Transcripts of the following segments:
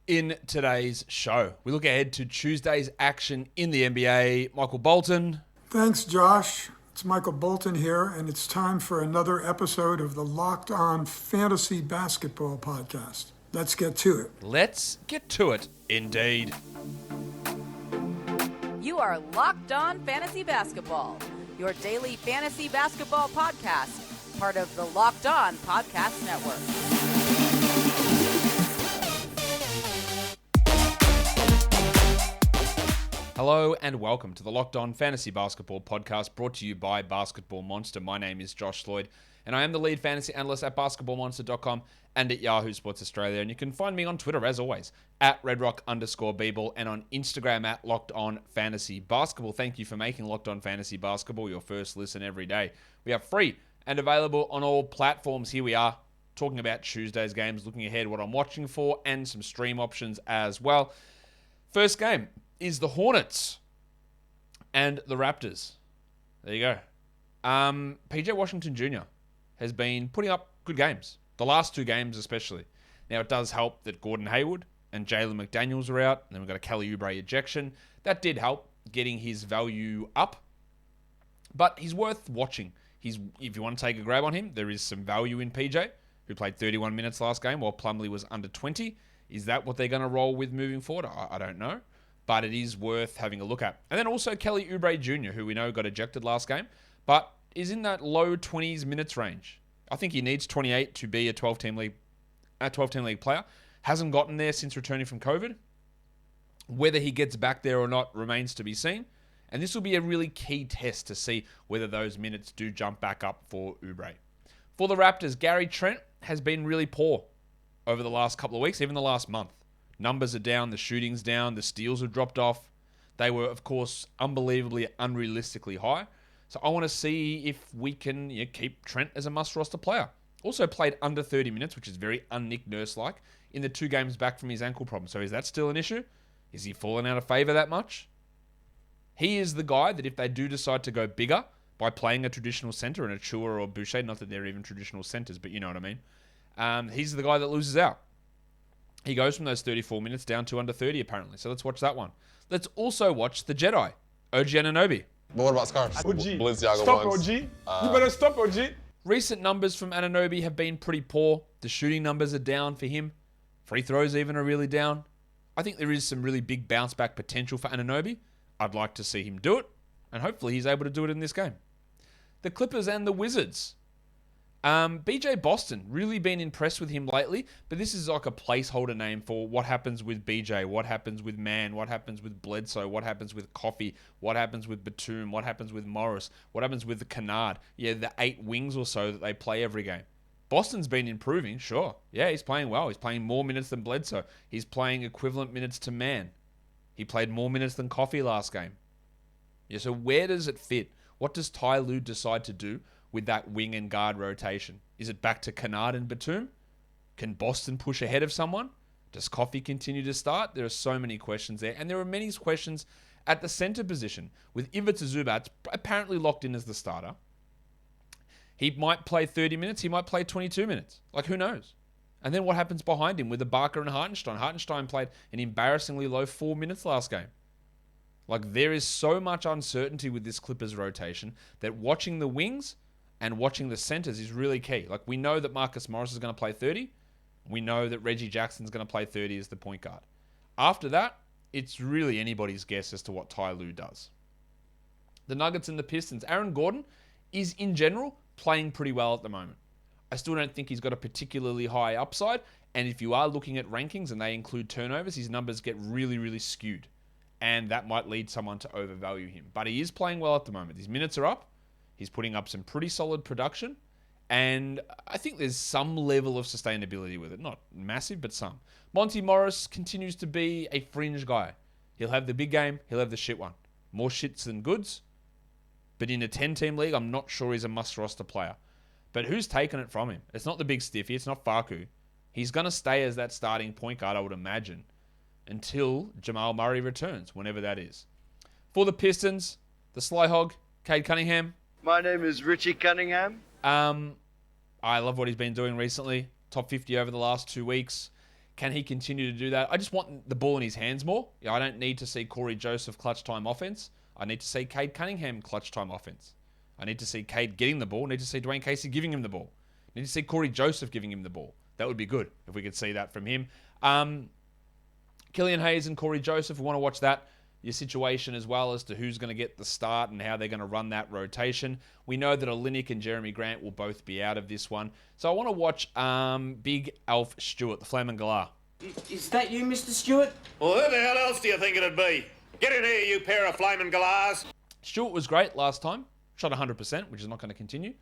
In today's show, we look ahead to Tuesday's action in the NBA. Michael Bolton. Thanks, Josh. It's Michael Bolton here, and it's time for another episode of the Locked On Fantasy Basketball Podcast. Let's get to it. Let's get to it, indeed. You are Locked On Fantasy Basketball, your daily fantasy basketball podcast, part of the Locked On Podcast Network. Hello and welcome to the Locked On Fantasy Basketball Podcast, brought to you by Basketball Monster. My name is Josh Lloyd, and I am the lead fantasy analyst at basketballmonster.com and at Yahoo Sports Australia. And you can find me on Twitter, as always, at redrock_bball, and on Instagram at Locked On Fantasy Basketball. Thank you for making Locked On Fantasy Basketball your first listen every day. We are free and available on all platforms. Here we are, talking about Tuesday's games, looking ahead what I'm watching for, and some stream options as well. First game is the Hornets and the Raptors. There you go. PJ Washington Jr. has been putting up good games. The last two games especially. Now, it does help that Gordon Hayward and Jalen McDaniels are out. And then we've got a Kelly Oubre ejection. That did help getting his value up. But he's worth watching. If you want to take a grab on him, there is some value in PJ, who played 31 minutes last game while Plumlee was under 20. Is that what they're going to roll with moving forward? I don't know. But it is worth having a look at. And then also Kelly Oubre Jr., who we know got ejected last game, but is in that low 20s minutes range. I think he needs 28 to be a 12-team league player. Hasn't gotten there since returning from COVID. Whether he gets back there or not remains to be seen. And this will be a really key test to see whether those minutes do jump back up for Oubre. For the Raptors, Gary Trent has been really poor over the last couple of weeks, even the last month. Numbers are down, the shooting's down, the steals have dropped off. They were, of course, unbelievably, unrealistically high. So I want to see if we can keep Trent as a must-roster player. Also played under 30 minutes, which is very un-Nick Nurse-like, in the 2 games back from his ankle problem. So is that still an issue? Is he fallen out of favor that much? He is the guy that if they do decide to go bigger by playing a traditional center, and Achua or Boucher, not that they're even traditional centers, but you know what I mean, he's the guy that loses out. He goes from those 34 minutes down to under 30, apparently. So let's watch that one. Let's also watch the Jedi, OG Anunoby. But what about scarves? OG. Balenciaga Stop, ones. OG. You better stop, OG. Recent numbers from Anunoby have been pretty poor. The shooting numbers are down for him. Free throws even are really down. I think there is some really big bounce back potential for Anunoby. I'd like to see him do it, and hopefully he's able to do it in this game. The Clippers and the Wizards. BJ Boston, really been impressed with him lately, but this is like a placeholder name for what happens with BJ, what happens with Mann, what happens with Bledsoe, what happens with Coffey, what happens with Batum, what happens with Morris, what happens with the Kennard. Yeah, the 8 wings or so that they play every game. Boston's been improving, sure. Yeah, he's playing well. He's playing more minutes than Bledsoe. He's playing equivalent minutes to Mann. He played more minutes than Coffey last game. Yeah, so where does it fit? What does Ty Lue decide to do with that wing and guard rotation? Is it back to Kennard and Batum? Can Boston push ahead of someone? Does Coffey continue to start? There are so many questions there. And there are many questions at the center position. With Ivica Zubac apparently locked in as the starter. He might play 30 minutes. He might play 22 minutes. Like, who knows? And then what happens behind him with the Barker and Hartenstein? Hartenstein played an embarrassingly low 4 minutes last game. Like, there is so much uncertainty with this Clippers rotation that watching the wings and watching the centers is really key. Like, we know that Marcus Morris is going to play 30. We know that Reggie Jackson's going to play 30 as the point guard. After that, it's really anybody's guess as to what Ty Lue does. The Nuggets and the Pistons. Aaron Gordon is, in general, playing pretty well at the moment. I still don't think he's got a particularly high upside. And if you are looking at rankings and they include turnovers, his numbers get really, really skewed. And that might lead someone to overvalue him. But he is playing well at the moment. His minutes are up. He's putting up some pretty solid production. And I think there's some level of sustainability with it. Not massive, but some. Monty Morris continues to be a fringe guy. He'll have the big game. He'll have the shit one. More shits than goods. But in a 10-team league, I'm not sure he's a must-roster player. But who's taken it from him? It's not the big stiffy. It's not Faku. He's going to stay as that starting point guard, I would imagine, until Jamal Murray returns, whenever that is. For the Pistons, the Sly Hog, Cade Cunningham. My name is Richie Cunningham. I love what he's been doing recently. Top 50 over the last 2 weeks. Can he continue to do that? I just want the ball in his hands more. I don't need to see Corey Joseph clutch time offense. I need to see Cade Cunningham clutch time offense. I need to see Cade getting the ball. I need to see Dwayne Casey giving him the ball. I need to see Corey Joseph giving him the ball. That would be good if we could see that from him. Killian Hayes and Corey Joseph, we want to watch that. Your situation as well as to who's going to get the start and how they're going to run that rotation. We know that Olynyk and Jeremy Grant will both be out of this one. So I want to watch Big Alf Stewart, the Flaming Galah. Is that you, Mr. Stewart? Well, who the hell else do you think it'd be? Get in here, you pair of flaming galahs. Stewart was great last time. Shot 100%, which is not going to continue.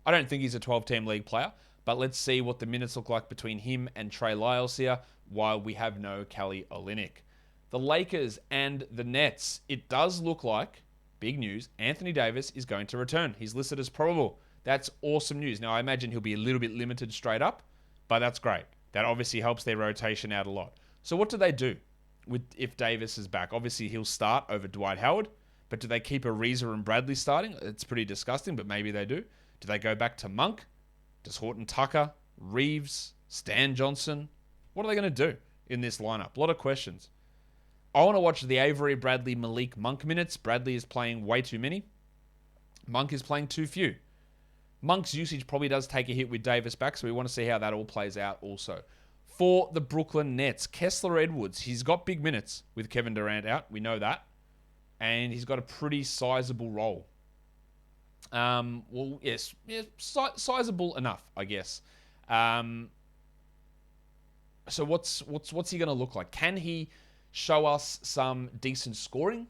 I don't think he's a 12-team league player, but let's see what the minutes look like between him and Trey Lyles here while we have no Kelly Olynyk. The Lakers and the Nets. It does look like, big news, Anthony Davis is going to return. He's listed as probable. That's awesome news. Now, I imagine he'll be a little bit limited straight up, but that's great. That obviously helps their rotation out a lot. So what do they do if Davis is back? Obviously, he'll start over Dwight Howard, but do they keep Ariza and Bradley starting? It's pretty disgusting, but maybe they do. Do they go back to Monk? Does Horton Tucker, Reeves, Stan Johnson? What are they going to do in this lineup? A lot of questions. I want to watch the Avery Bradley Malik Monk minutes. Bradley is playing way too many. Monk is playing too few. Monk's usage probably does take a hit with Davis back, so we want to see how that all plays out also. For the Brooklyn Nets, Kessler Edwards, he's got big minutes with Kevin Durant out. We know that. And he's got a pretty sizable role. Sizable enough, I guess. So what's he going to look like? Can he show us some decent scoring?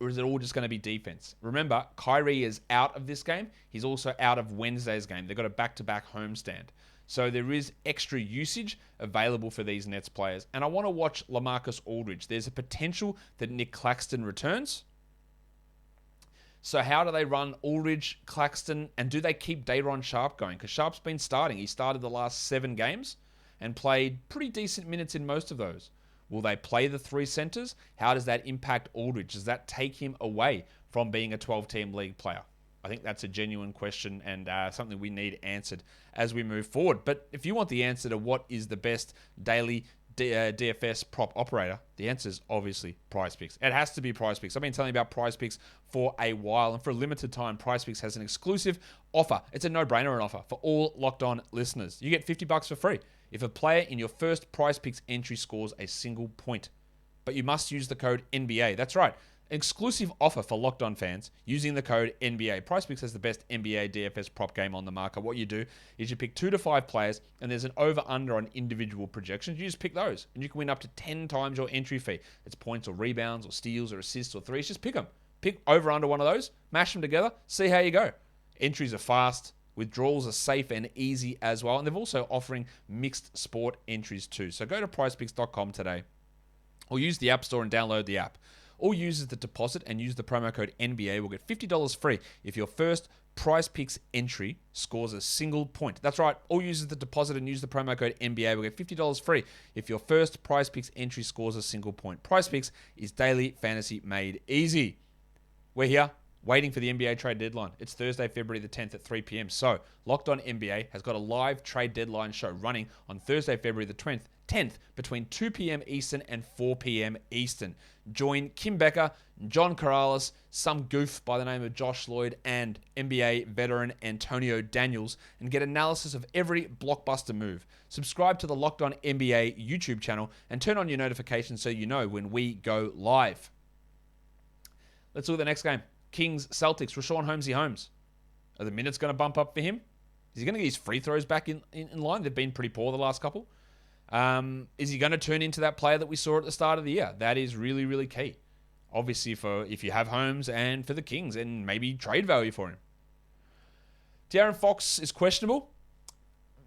Or is it all just going to be defense? Remember, Kyrie is out of this game. He's also out of Wednesday's game. They've got a back-to-back homestand. So there is extra usage available for these Nets players. And I want to watch LaMarcus Aldridge. There's a potential that Nick Claxton returns. So how do they run Aldridge, Claxton, and do they keep Day'Ron Sharpe going? Because Sharpe's been starting. He started the last 7 games and played pretty decent minutes in most of those. Will they play the 3 centers? How does that impact Aldridge? Does that take him away from being a 12-team league player? I think that's a genuine question and something we need answered as we move forward. But if you want the answer to what is the best daily DFS prop operator, the answer is obviously PrizePicks. It has to be PrizePicks. I've been telling you about PrizePicks for a while, and for a limited time, PrizePicks has an exclusive offer. It's a no-brainer offer for all Locked On listeners. You get $50 for free if a player in your first PrizePicks entry scores a single point. But you must use the code NBA. That's right. Exclusive offer for Locked On fans using the code NBA. PrizePicks has the best NBA DFS prop game on the market. What you do is you pick 2 to 5 players, and there's an over-under on individual projections. You just pick those, and you can win up to 10 times your entry fee. It's points or rebounds or steals or assists or threes. Just pick them. Pick over-under one of those, mash them together, see how you go. Entries are fast. Withdrawals are safe and easy as well. And they're also offering mixed sport entries too. So go to prizepicks.com today or use the App Store and download the app. All users that deposit and use the promo code NBA will get $50 free if your first PrizePicks entry scores a single point. That's right. All users that deposit and use the promo code NBA will get $50 free if your first PrizePicks entry scores a single point. PrizePicks is daily fantasy made easy. We're here waiting for the NBA trade deadline. It's Thursday, February the 10th at 3 p.m. So, Locked On NBA has got a live trade deadline show running on Thursday, February the 10th between 2 p.m. Eastern and 4 p.m. Eastern. Join Kim Becker, John Corrales, some goof by the name of Josh Lloyd, and NBA veteran Antonio Daniels, and get analysis of every blockbuster move. Subscribe to the Locked On NBA YouTube channel and turn on your notifications so you know when we go live. Let's look at the next game. Kings, Celtics, Rashawn Holmes. Are the minutes going to bump up for him? Is he going to get his free throws back in line? They've been pretty poor the last couple. Is he going to turn into that player that we saw at the start of the year? That is really, really key. Obviously, for if you have Holmes and for the Kings, and maybe trade value for him. De'Aaron Fox is questionable.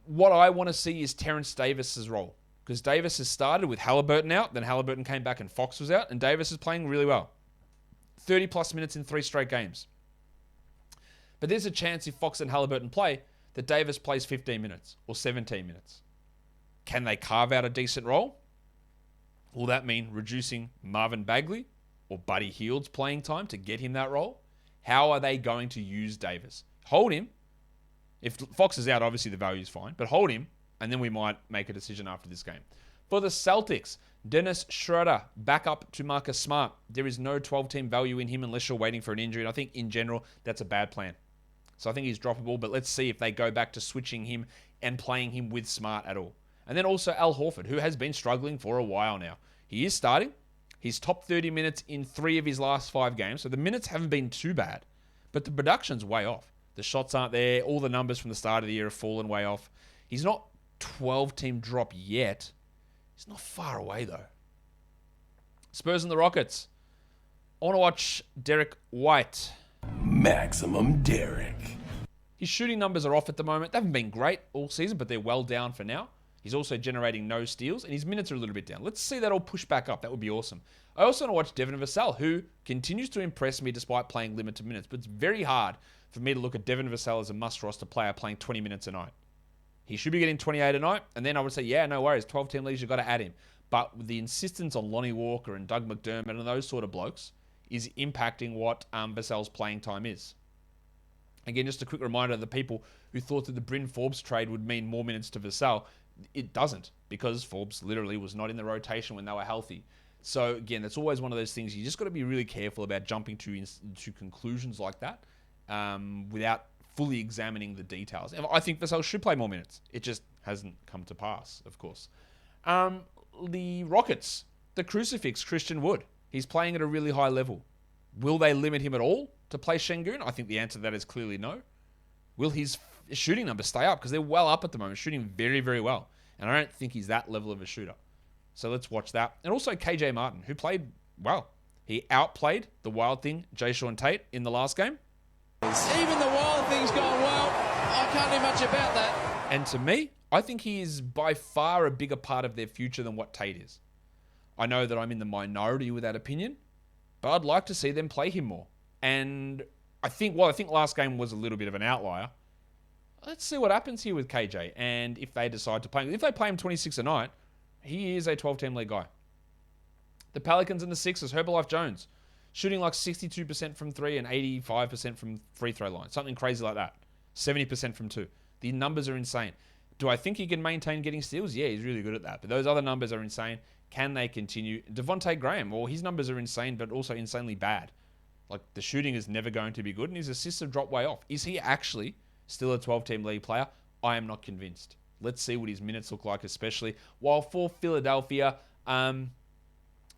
What I want to see is Terrence Davis's role. Because Davis has started with Halliburton out, then Halliburton came back and Fox was out, and Davis is playing really well. 30-plus minutes in 3 straight games. But there's a chance if Fox and Halliburton play that Davis plays 15 minutes or 17 minutes. Can they carve out a decent role? Will that mean reducing Marvin Bagley or Buddy Hield's playing time to get him that role? How are they going to use Davis? Hold him. If Fox is out, obviously the value is fine, but hold him, and then we might make a decision after this game. For the Celtics, Dennis Schroeder back up to Marcus Smart. There is no 12-team value in him unless you're waiting for an injury. And I think in general, that's a bad plan. So I think he's droppable, but let's see if they go back to switching him and playing him with Smart at all. And then also Al Horford, who has been struggling for a while now. He is starting. He's top 30 minutes in 3 of his last 5 games. So the minutes haven't been too bad, but the production's way off. The shots aren't there. All the numbers from the start of the year have fallen way off. He's not 12-team drop yet. He's not far away, though. Spurs and the Rockets. I want to watch Derek White. Maximum Derek. His shooting numbers are off at the moment. They haven't been great all season, but they're well down for now. He's also generating no steals, and his minutes are a little bit down. Let's see that all push back up. That would be awesome. I also want to watch Devin Vassell, who continues to impress me despite playing limited minutes, but it's very hard for me to look at Devin Vassell as a must-roster player playing 20 minutes a night. He should be getting 28 a night, and then I would say, yeah, no worries, 12-team leagues, you've got to add him. But with the insistence on Lonnie Walker and Doug McDermott and those sort of blokes is impacting what Vassell's playing time is. Again, just a quick reminder to the people who thought that the Bryn Forbes trade would mean more minutes to Vassell. It doesn't, because Forbes literally was not in the rotation when they were healthy. So again, that's always one of those things. You just got to be really careful about jumping to conclusions like that without fully examining the details. I think Vassell should play more minutes. It just hasn't come to pass, of course. The Rockets, the crucifix, Christian Wood. He's playing at a really high level. Will they limit him at all to play Şengün? I think the answer to that is clearly no. Will his shooting numbers stay up? Because they're well up at the moment, shooting very, very well. And I don't think he's that level of a shooter. So let's watch that. And also KJ Martin, who played well. He outplayed the Wild Thing, Jayshawn Tate, in the last game. Even the Wild Thing's gone well. I can't do much about that. And to me, I think he is by far a bigger part of their future than what Tate is. I know that I'm in the minority with that opinion, but I'd like to see them play him more. And I think last game was a little bit of an outlier. Let's see what happens here with KJ. And if they decide to play him, if they play him 26 a night, he is a 12-team league guy. The Pelicans and the Sixers, Herbalife Jones, shooting like 62% from 3 and 85% from free throw line. Something crazy like that. 70% from 2. The numbers are insane. Do I think he can maintain getting steals? Yeah, he's really good at that. But those other numbers are insane. Can they continue? Devontae Graham, well, his numbers are insane, but also insanely bad. Like, the shooting is never going to be good, and his assists have dropped way off. Is he actually still a 12-team league player? I am not convinced. Let's see what his minutes look like, especially. While for Philadelphia, Furkan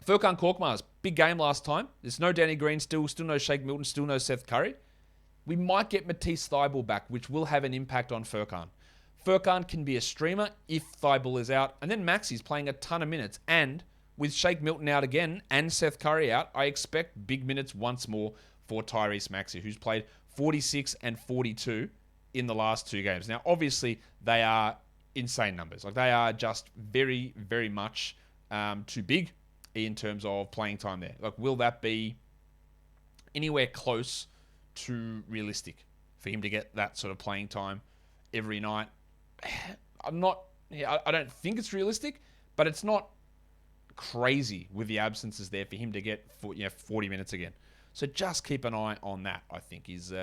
Korkmaz, big game last time. There's no Danny Green, still no Shake Milton, still no Seth Curry. We might get Matisse Thybulle back, which will have an impact on Furkan. Furkan can be a streamer if Thybulle is out. And then Maxi's playing a ton of minutes. And with Shake Milton out again and Seth Curry out, I expect big minutes once more for Tyrese Maxey, who's played 46 and 42 in the last 2 games. Now, obviously, they are insane numbers. Like, they are just very, very much too big in terms of playing time there. Like, will that be anywhere close to realistic for him to get that sort of playing time every night? I don't think it's realistic, but it's not crazy with the absences there for him to get 40 minutes again. So just keep an eye on that, I think, is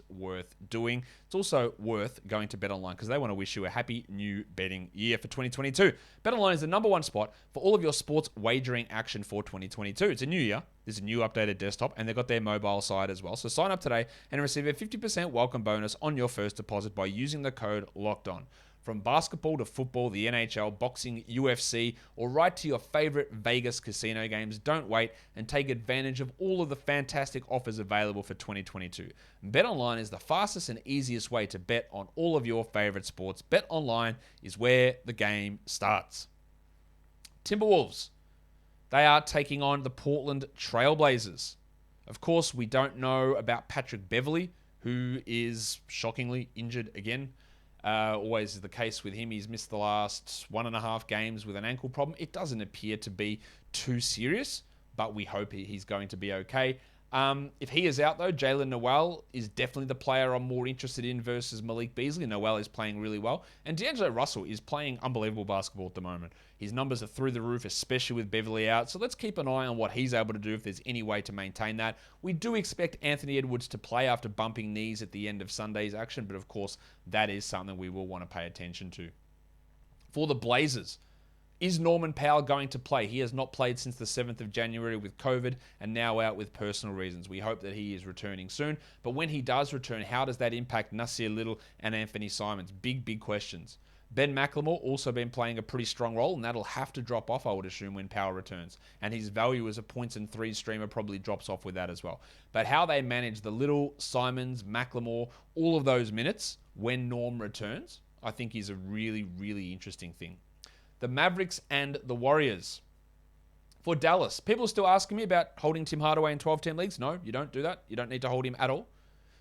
worth doing. It's also worth going to BetOnline because they want to wish you a happy new betting year for 2022. BetOnline is the #1 spot for all of your sports wagering action for 2022. It's a new year. There's a new updated desktop, and they've got their mobile side as well. So sign up today and receive a 50% welcome bonus on your first deposit by using the code LOCKEDON. From basketball to football, the NHL, boxing, UFC, or right to your favorite Vegas casino games, don't wait and take advantage of all of the fantastic offers available for 2022. BetOnline is the fastest and easiest way to bet on all of your favorite sports. BetOnline is where the game starts. Timberwolves. They are taking on the Portland Trailblazers. Of course, we don't know about Patrick Beverley, who is shockingly injured again. Always is the case with him. He's missed the last 1.5 games with an ankle problem. It doesn't appear to be too serious, but we hope he's going to be okay. If he is out, though, Jalen Noel is definitely the player I'm more interested in versus Malik Beasley. Noel is playing really well. And D'Angelo Russell is playing unbelievable basketball at the moment. His numbers are through the roof, especially with Beverly out. So let's keep an eye on what he's able to do if there's any way to maintain that. We do expect Anthony Edwards to play after bumping knees at the end of Sunday's action. But, of course, that is something we will want to pay attention to. For the Blazers, Is Norman Powell going to play? He has not played since the 7th of January with COVID and now out with personal reasons. We hope that he is returning soon. But when he does return, how does that impact Nasir Little and Anthony Simons? Big questions. Ben McLemore also been playing a pretty strong role, and that'll have to drop off, I would assume, when Powell returns. And his value as a points and threes streamer probably drops off with that as well. But how they manage the Little, Simons, McLemore, all of those minutes when Norm returns, I think is a really interesting thing. The Mavericks and the Warriors. For Dallas, people are still asking me about holding Tim Hardaway in 12-team leagues. No, you don't do that. You don't need to hold him at all.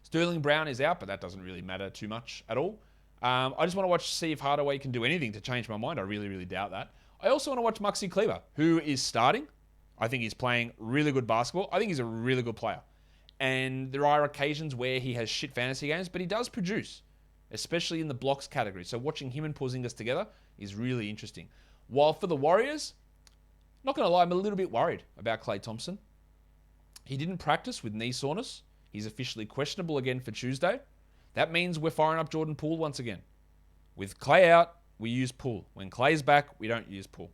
Sterling Brown is out, but that doesn't really matter too much at all. I just want to see if Hardaway can do anything to change my mind. I really doubt that. I also want to watch Maxi Kleber, who is starting. I think he's playing really good basketball. I think he's a really good player. And there are occasions where he has shit fantasy games, but he does produce, especially in the blocks category. So watching him and Porzingis together is really interesting. While for the Warriors, not going to lie, I'm a little bit worried about Klay Thompson. He didn't practice with knee soreness. He's officially questionable again for Tuesday. That means we're firing up Jordan Poole once again. With Klay out, we use Poole. When Klay's back, we don't use Poole.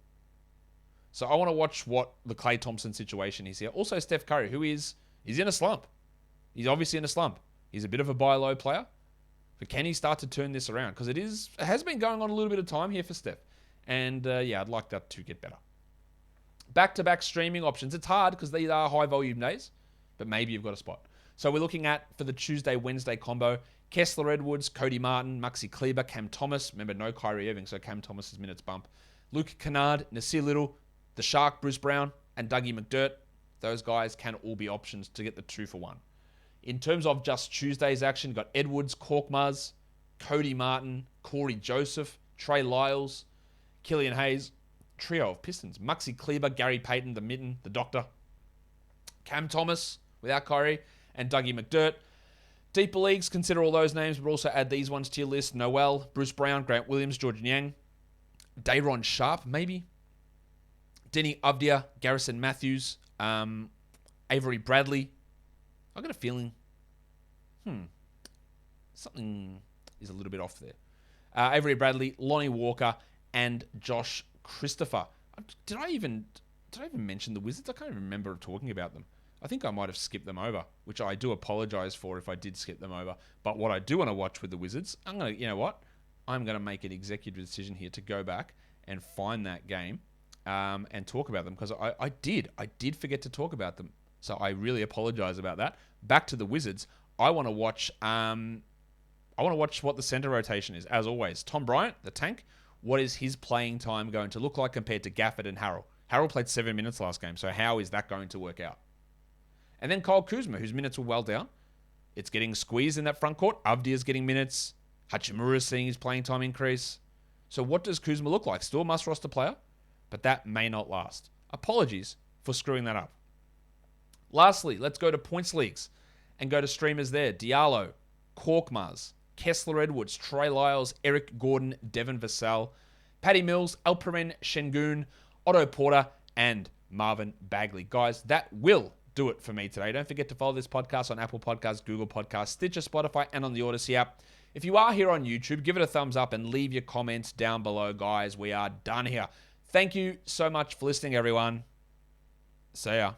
So I want to watch what the Klay Thompson situation is here. Also Steph Curry, he's in a slump. He's obviously in a slump. He's a bit of a buy low player. But can he start to turn this around? Because it has been going on a little bit of time here for Steph. And I'd like that to get better. Back-to-back streaming options. It's hard because these are high-volume days, but maybe you've got a spot. So we're looking at, for the Tuesday-Wednesday combo, Kessler Edwards, Cody Martin, Maxi Kleber, Cam Thomas. Remember, no Kyrie Irving, so Cam Thomas's minutes bump. Luke Kennard, Nasir Little, the Shark, Bruce Brown, and Dougie McDirt. Those guys can all be options to get the 2-for-1. In terms of just Tuesday's action, you've got Edwards, Korkmaz, Cody Martin, Corey Joseph, Trey Lyles, Killian Hayes, trio of Pistons. Maxi Kleber, Gary Payton, the Mitten, the Doctor, Cam Thomas, without Kyrie, and Dougie McDirt. Deeper leagues, consider all those names, but also add these ones to your list. Noel, Bruce Brown, Grant Williams, Jordan Yang, Dayron Sharp, maybe. Denny Avdia, Garrison Matthews, Avery Bradley. I've got a feeling, something is a little bit off there. Avery Bradley, Lonnie Walker, and Josh Christopher. Did I even mention the Wizards? I can't even remember talking about them. I think I might have skipped them over, which I do apologize for if I did skip them over. But what I do want to watch with the Wizards, I'm going to make an executive decision here to go back and find that game and talk about them, because I did forget to talk about them. So I really apologize about that. Back to the Wizards. I want to watch what the center rotation is. As always, Tom Bryant, the tank. What is his playing time going to look like compared to Gafford and Harrell? Harrell played 7 minutes last game, so how is that going to work out? And then Kyle Kuzma, whose minutes were well down. It's getting squeezed in that front court. Avdia's getting minutes. Hachimura's seeing his playing time increase. So what does Kuzma look like? Still a must-roster player, but that may not last. Apologies for screwing that up. Lastly, let's go to points leagues and go to streamers there. Diallo, Korkmaz, Kessler Edwards, Trey Lyles, Eric Gordon, Devin Vassell, Patty Mills, Alperen Şengün, Otto Porter, and Marvin Bagley. Guys, that will do it for me today. Don't forget to follow this podcast on Apple Podcasts, Google Podcasts, Stitcher, Spotify, and on the Odyssey app. If you are here on YouTube, give it a thumbs up and leave your comments down below, guys. We are done here. Thank you so much for listening, everyone. See ya.